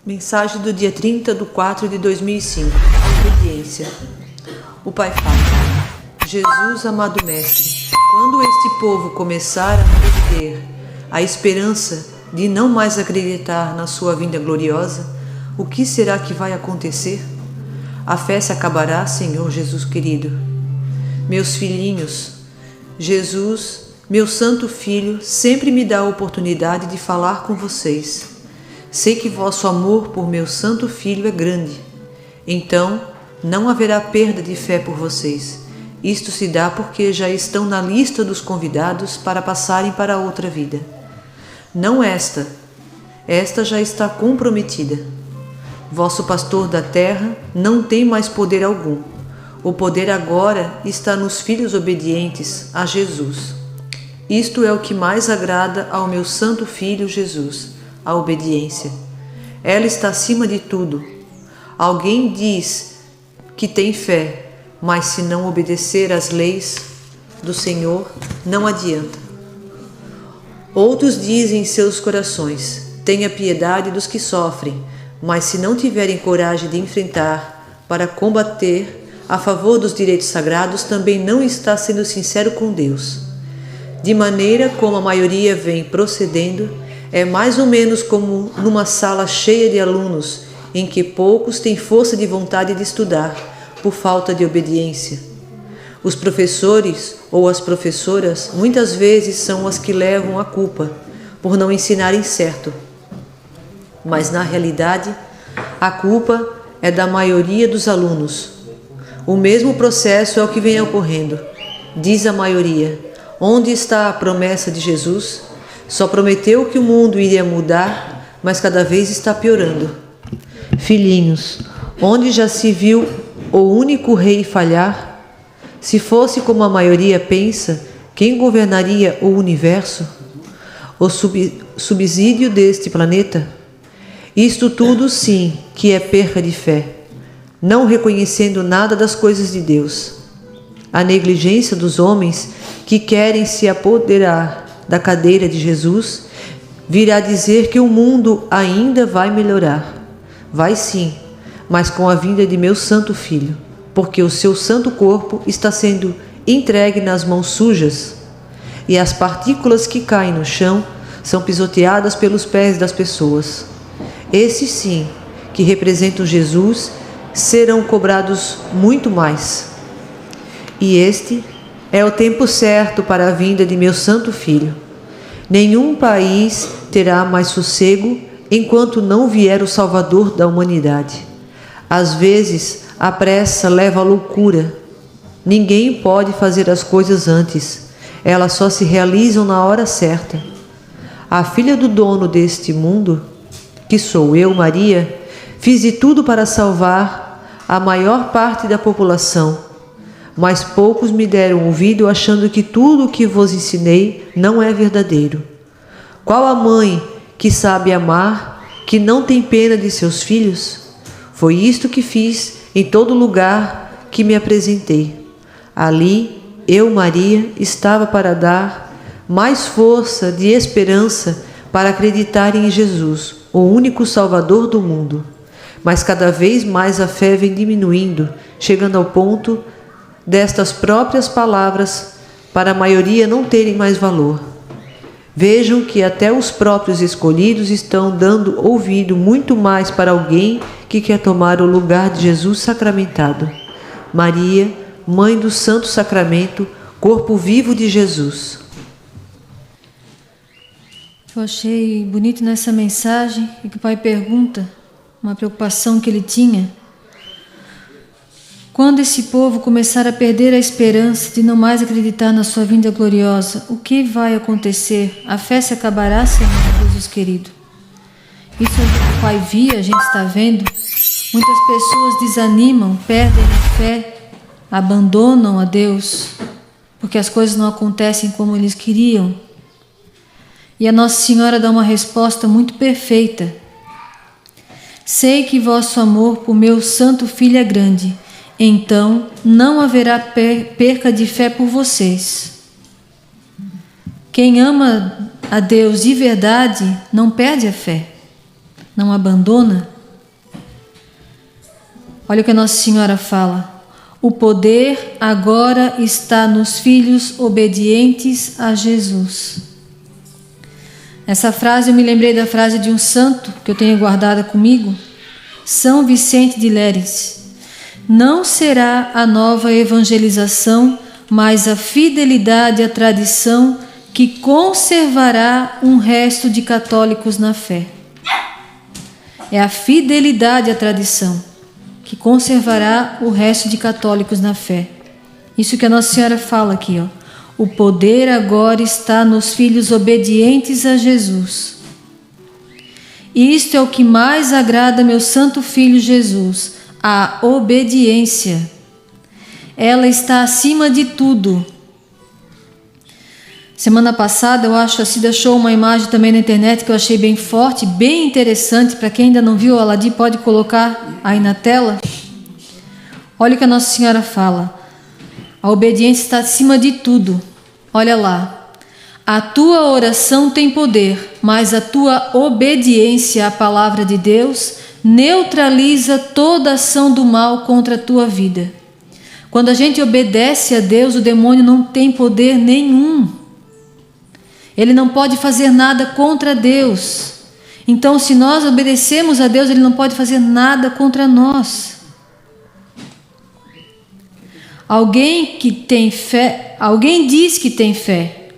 Mensagem do dia 30/4/2005. Obediência. O Pai fala: Jesus, amado Mestre, quando este povo começar a perder a esperança de não mais acreditar na sua vinda gloriosa, o que será que vai acontecer? A fé se acabará, Senhor Jesus querido. Meus filhinhos, Jesus, meu santo Filho, sempre me dá a oportunidade de falar com vocês. Sei que vosso amor por meu santo Filho é grande. Então, não haverá perda de fé por vocês. Isto se dá porque já estão na lista dos convidados para passarem para outra vida. Não esta já está comprometida. Vosso pastor da terra não tem mais poder algum. O poder agora está nos filhos obedientes a Jesus. Isto é o que mais agrada ao meu santo Filho Jesus, a obediência. Ela está acima de tudo. Alguém diz que tem fé, mas se não obedecer às leis do Senhor, não adianta. Outros dizem em seus corações: tenha piedade dos que sofrem, mas se não tiverem coragem de enfrentar para combater a favor dos direitos sagrados, também não está sendo sincero com Deus. De maneira como a maioria vem procedendo, é mais ou menos como numa sala cheia de alunos, em que poucos têm força de vontade de estudar, por falta de obediência. Os professores ou as professoras muitas vezes são as que levam a culpa, por não ensinarem certo. Mas na realidade, a culpa é da maioria dos alunos. O mesmo processo é o que vem ocorrendo. Diz a maioria: onde está a promessa de Jesus? Só prometeu que o mundo iria mudar, mas cada vez está piorando. Filhinhos, onde já se viu o único rei falhar? Se fosse como a maioria pensa, quem governaria o universo? O subsídio deste planeta? Isto tudo sim que é perca de fé, não reconhecendo nada das coisas de Deus. A negligência dos homens que querem se apoderar da cadeira de Jesus virá dizer que o mundo ainda vai melhorar. Vai sim, mas com a vinda de meu santo Filho, porque o seu santo corpo está sendo entregue nas mãos sujas, e as partículas que caem no chão são pisoteadas pelos pés das pessoas. Esses sim, que representam Jesus, serão cobrados muito mais. E este é o tempo certo para a vinda de meu santo Filho. Nenhum país terá mais sossego enquanto não vier o Salvador da humanidade. Às vezes, a pressa leva à loucura. Ninguém pode fazer as coisas antes. Elas só se realizam na hora certa. A filha do dono deste mundo, que sou eu, Maria, fiz de tudo para salvar a maior parte da população. Mas poucos me deram ouvido, achando que tudo o que vos ensinei não é verdadeiro. Qual a mãe que sabe amar, que não tem pena de seus filhos? Foi isto que fiz em todo lugar que me apresentei. Ali, eu, Maria, estava para dar mais força de esperança para acreditarem em Jesus, o único Salvador do mundo. Mas cada vez mais a fé vem diminuindo, chegando ao ponto destas próprias palavras para a maioria não terem mais valor. Vejam que até os próprios escolhidos estão dando ouvido muito mais para alguém que quer tomar o lugar de Jesus sacramentado. Maria, Mãe do Santo Sacramento, corpo vivo de Jesus. Eu achei bonito nessa mensagem que o Pai pergunta, uma preocupação que ele tinha. Quando esse povo começar a perder a esperança de não mais acreditar na sua vinda gloriosa, o que vai acontecer? A fé se acabará, Senhor Jesus querido? Isso é o que o Pai via, a gente está vendo. Muitas pessoas desanimam, perdem a fé, abandonam a Deus, porque as coisas não acontecem como eles queriam. E a Nossa Senhora dá uma resposta muito perfeita. Sei que vosso amor por meu santo Filho é grande. Então não haverá perca de fé por vocês. Quem ama a Deus de verdade não perde a fé, não abandona, Olha o que a Nossa Senhora fala. O poder agora está nos filhos obedientes a Jesus. Essa frase eu me lembrei da frase de um santo que eu tenho guardada comigo, São Vicente de Lérins. Não será a nova evangelização, mas a fidelidade à tradição que conservará um resto de católicos na fé. É a fidelidade à tradição que conservará o resto de católicos na fé. Isso que a Nossa Senhora fala aqui, ó. O poder agora está nos filhos obedientes a Jesus. Isto é o que mais agrada meu santo filho Jesus, a obediência. Ela está acima de tudo. Semana passada, eu acho, a Cida achou uma imagem também na internet que eu achei bem forte, bem interessante. Para quem ainda não viu, a Ladi pode colocar aí na tela. Olha o que a Nossa Senhora fala. A obediência está acima de tudo. Olha lá. A tua oração tem poder, mas a tua obediência à palavra de Deus neutraliza toda ação do mal contra a tua vida. Quando a gente obedece a Deus, o demônio não tem poder nenhum. Ele não pode fazer nada contra Deus. Então, se nós obedecemos a Deus, Ele não pode fazer nada contra nós. Alguém diz que tem fé,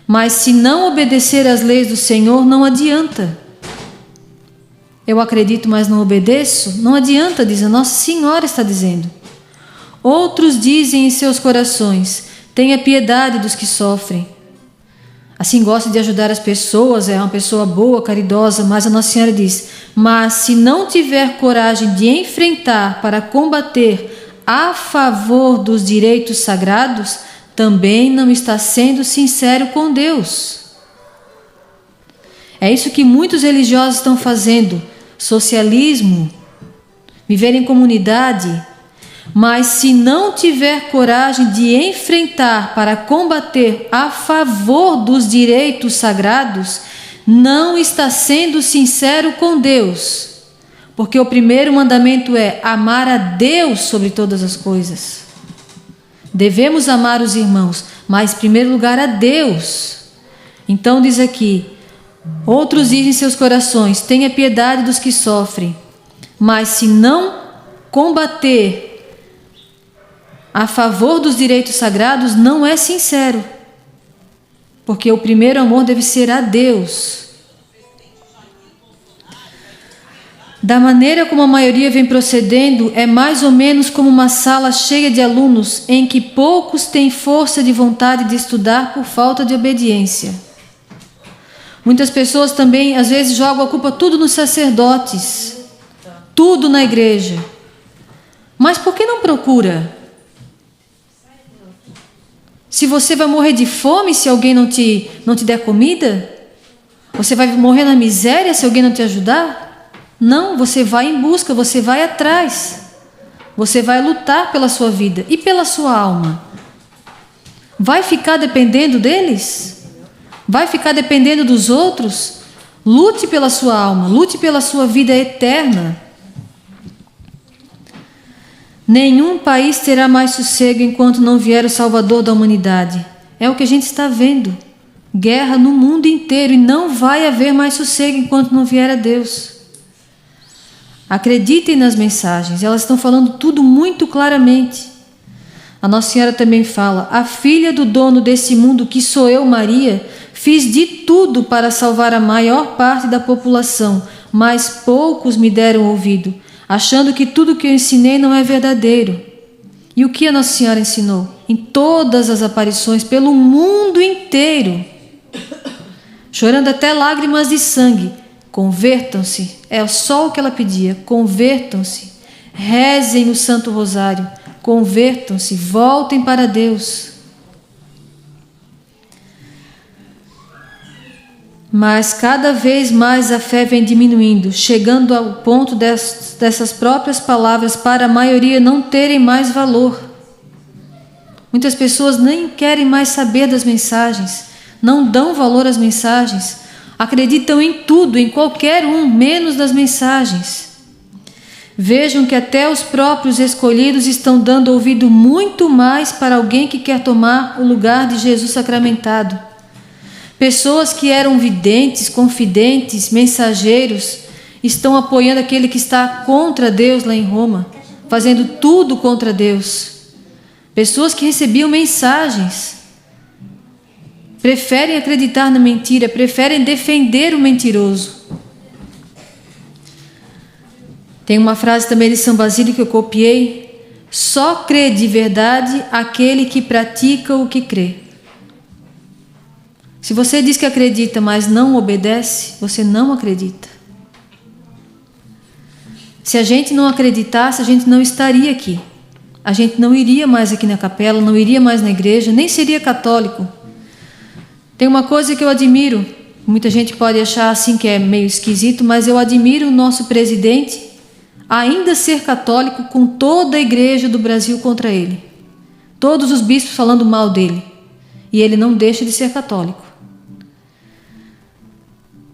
mas se não obedecer às leis do Senhor, não adianta. Eu acredito, mas não obedeço? Não adianta, diz a Nossa Senhora está dizendo. Outros dizem em seus corações: tenha piedade dos que sofrem. Assim gosta de ajudar as pessoas, é uma pessoa boa, caridosa, mas a Nossa Senhora diz: mas se não tiver coragem de enfrentar para combater a favor dos direitos sagrados, também não está sendo sincero com Deus. É isso que muitos religiosos estão fazendo: socialismo, viver em comunidade. Mas se não tiver coragem de enfrentar para combater a favor dos direitos sagrados, não está sendo sincero com Deus. Porque o primeiro mandamento é amar a Deus sobre todas as coisas. Devemos amar os irmãos, mas em primeiro lugar a Deus. Então diz aqui: outros dizem em seus corações: tenha piedade dos que sofrem. Mas se não combater a favor dos direitos sagrados, não é sincero. Porque o primeiro amor deve ser a Deus. Da maneira como a maioria vem procedendo, é mais ou menos como uma sala cheia de alunos em que poucos têm força de vontade de estudar por falta de obediência. Muitas pessoas também, às vezes, jogam a culpa tudo nos sacerdotes, tudo na igreja. Mas por que não procura? Se você vai morrer de fome se alguém não te der comida? Você vai morrer na miséria se alguém não te ajudar? Não, você vai em busca, você vai atrás. Você vai lutar pela sua vida e pela sua alma. Vai ficar dependendo deles? Vai ficar dependendo dos outros? Lute pela sua alma, lute pela sua vida eterna. Nenhum país terá mais sossego enquanto não vier o Salvador da humanidade. É o que a gente está vendo. Guerra no mundo inteiro, e não vai haver mais sossego enquanto não vier a Deus. Acreditem nas mensagens, elas estão falando tudo muito claramente. A Nossa Senhora também fala: a filha do dono desse mundo, que sou eu, Maria, fiz de tudo para salvar a maior parte da população, mas poucos me deram ouvido, achando que tudo que eu ensinei não é verdadeiro. E o que a Nossa Senhora ensinou? Em todas as aparições, pelo mundo inteiro, chorando até lágrimas de sangue: convertam-se. É só o que ela pedia: convertam-se, rezem o Santo Rosário, convertam-se, voltem para Deus. Mas cada vez mais a fé vem diminuindo, chegando ao ponto dessas próprias palavras para a maioria não terem mais valor. Muitas pessoas nem querem mais saber das mensagens, não dão valor às mensagens, acreditam em tudo, em qualquer um, menos das mensagens. Vejam que até os próprios escolhidos estão dando ouvido muito mais para alguém que quer tomar o lugar de Jesus sacramentado. Pessoas que eram videntes, confidentes, mensageiros, estão apoiando aquele que está contra Deus lá em Roma, fazendo tudo contra Deus. Pessoas que recebiam mensagens, preferem acreditar na mentira, preferem defender o mentiroso. Tem uma frase também de São Basílio que eu copiei: só crê de verdade aquele que pratica o que crê. Se você diz que acredita, mas não obedece, você não acredita. Se a gente não acreditasse, a gente não estaria aqui. A gente não iria mais aqui na capela, não iria mais na igreja, nem seria católico. Tem uma coisa que eu admiro, muita gente pode achar assim que é meio esquisito, mas eu admiro o nosso presidente ainda ser católico, com toda a igreja do Brasil contra ele. Todos os bispos falando mal dele. E ele não deixa de ser católico.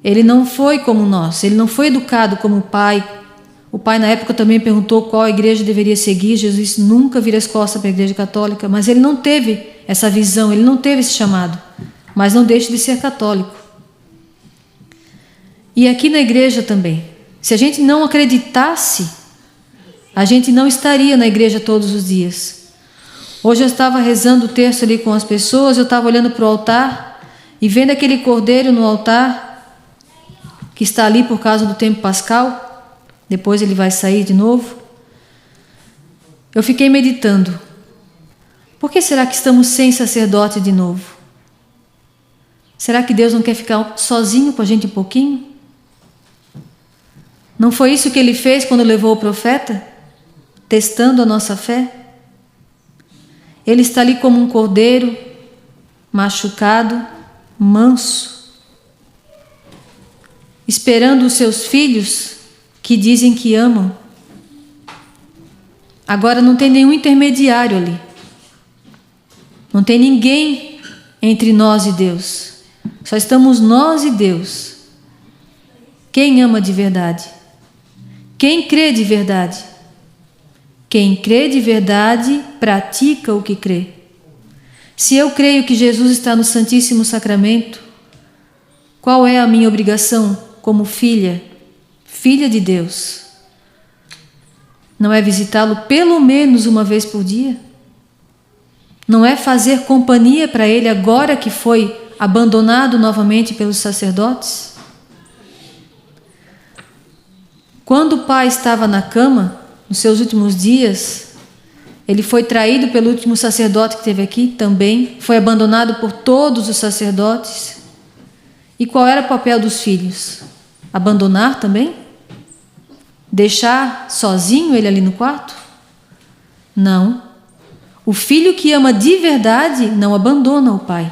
Ele não foi como nós, ele não foi educado como o pai. O pai na época também perguntou qual a igreja deveria seguir. Jesus nunca vira as costas para a igreja católica, mas ele não teve essa visão, ele não teve esse chamado. Mas não deixa de ser católico. E aqui na igreja também. Se a gente não acreditasse, a gente não estaria na igreja todos os dias. Hoje eu estava rezando o terço ali com as pessoas, eu estava olhando para o altar e vendo aquele cordeiro no altar, que está ali por causa do tempo pascal, depois ele vai sair de novo. Eu fiquei meditando. Por que será que estamos sem sacerdote de novo? Será que Deus não quer ficar sozinho com a gente um pouquinho? Não foi isso que ele fez quando levou o profeta? Testando a nossa fé? Ele está ali como um cordeiro, machucado, manso, esperando os seus filhos que dizem que amam. Agora não tem nenhum intermediário ali. Não tem ninguém entre nós e Deus. Só estamos nós e Deus. Quem ama de verdade? Quem crê de verdade? Quem crê de verdade pratica o que crê. Se eu creio que Jesus está no Santíssimo Sacramento, qual é a minha obrigação como filha de Deus? Não é visitá-lo pelo menos uma vez por dia? Não é fazer companhia para ele agora que foi abandonado novamente pelos sacerdotes? Quando o pai estava na cama, nos seus últimos dias, ele foi traído pelo último sacerdote que teve aqui também, foi abandonado por todos os sacerdotes. E qual era o papel dos filhos? Abandonar também? Deixar sozinho ele ali no quarto? Não. O filho que ama de verdade não abandona o pai,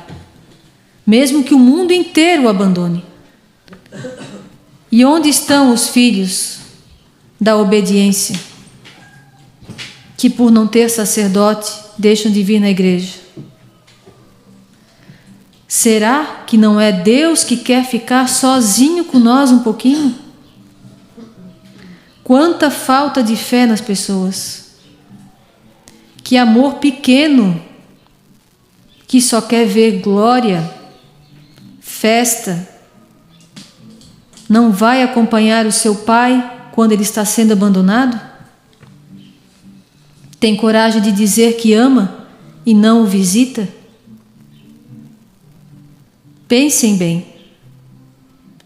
mesmo que o mundo inteiro o abandone. E onde estão os filhos da obediência, que por não ter sacerdote deixam de vir na igreja? Será que não é Deus que quer ficar sozinho com nós um pouquinho? Quanta falta de fé nas pessoas. Que amor pequeno, que só quer ver glória, festa. Não vai acompanhar o seu pai quando ele está sendo abandonado? Tem coragem de dizer que ama e não o visita? Pensem bem.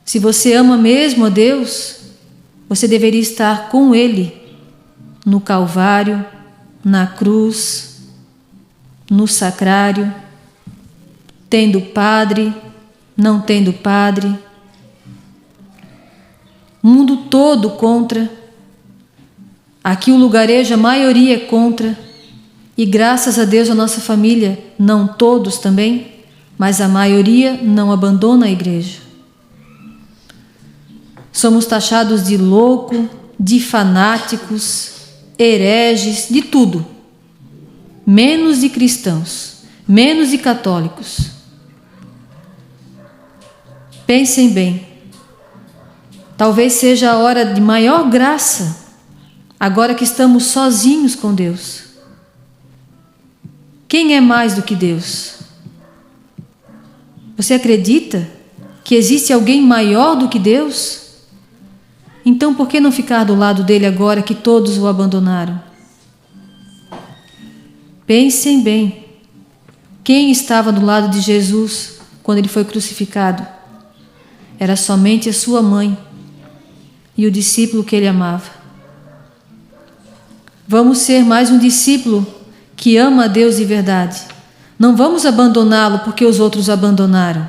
Se você ama mesmo a Deus, você deveria estar com Ele no Calvário, na cruz, no sacrário, tendo padre, não tendo padre, o mundo todo contra. Aqui o lugarejo, a maioria é contra, e graças a Deus a nossa família, não todos também, mas a maioria não abandona a igreja. Somos taxados de louco, de fanáticos, hereges, de tudo, menos de cristãos, menos de católicos. Pensem bem, talvez seja a hora de maior graça agora que estamos sozinhos com Deus? Quem é mais do que Deus? Você acredita que existe alguém maior do que Deus? Então por que não ficar do lado dele agora que todos o abandonaram? Pensem bem. Quem estava do lado de Jesus quando ele foi crucificado? Era somente a sua mãe e o discípulo que ele amava. Vamos ser mais um discípulo que ama a Deus de verdade. Não vamos abandoná-lo porque os outros abandonaram.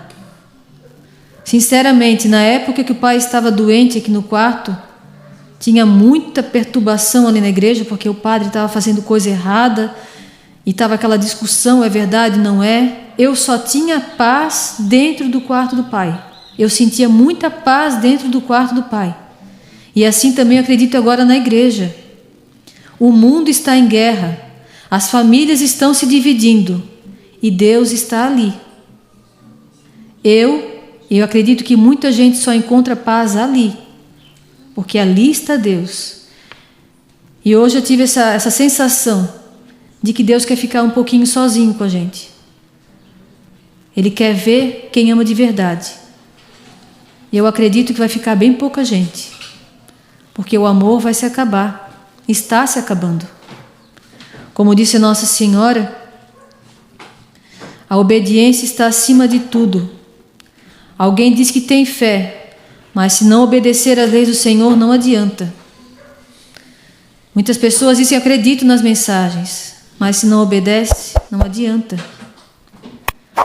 Sinceramente, na época que o pai estava doente aqui no quarto, tinha muita perturbação ali na igreja, porque o padre estava fazendo coisa errada, e estava aquela discussão, é verdade, não é? Eu só tinha paz dentro do quarto do pai. Eu sentia muita paz dentro do quarto do pai. E assim também eu acredito agora na igreja. O mundo está em guerra, as famílias estão se dividindo, e Deus está ali. Eu acredito que muita gente só encontra paz ali, porque ali está Deus. E hoje eu tive essa sensação de que Deus quer ficar um pouquinho sozinho com a gente. Ele quer ver quem ama de verdade. E eu acredito que vai ficar bem pouca gente, porque o amor vai se acabar, está se acabando. Como disse Nossa Senhora, a obediência está acima de tudo. Alguém diz que tem fé, mas se não obedecer às leis do Senhor não adianta. Muitas pessoas dizem que acreditam nas mensagens, mas se não obedece, não adianta.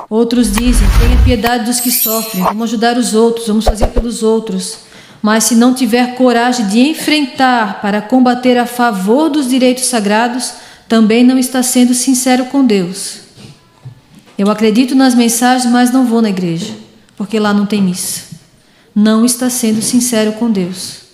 Outros dizem, tenha piedade dos que sofrem, vamos ajudar os outros, vamos fazer pelos outros. Mas se não tiver coragem de enfrentar para combater a favor dos direitos sagrados, também não está sendo sincero com Deus. Eu acredito nas mensagens, mas não vou na igreja, porque lá não tem missa. Não está sendo sincero com Deus.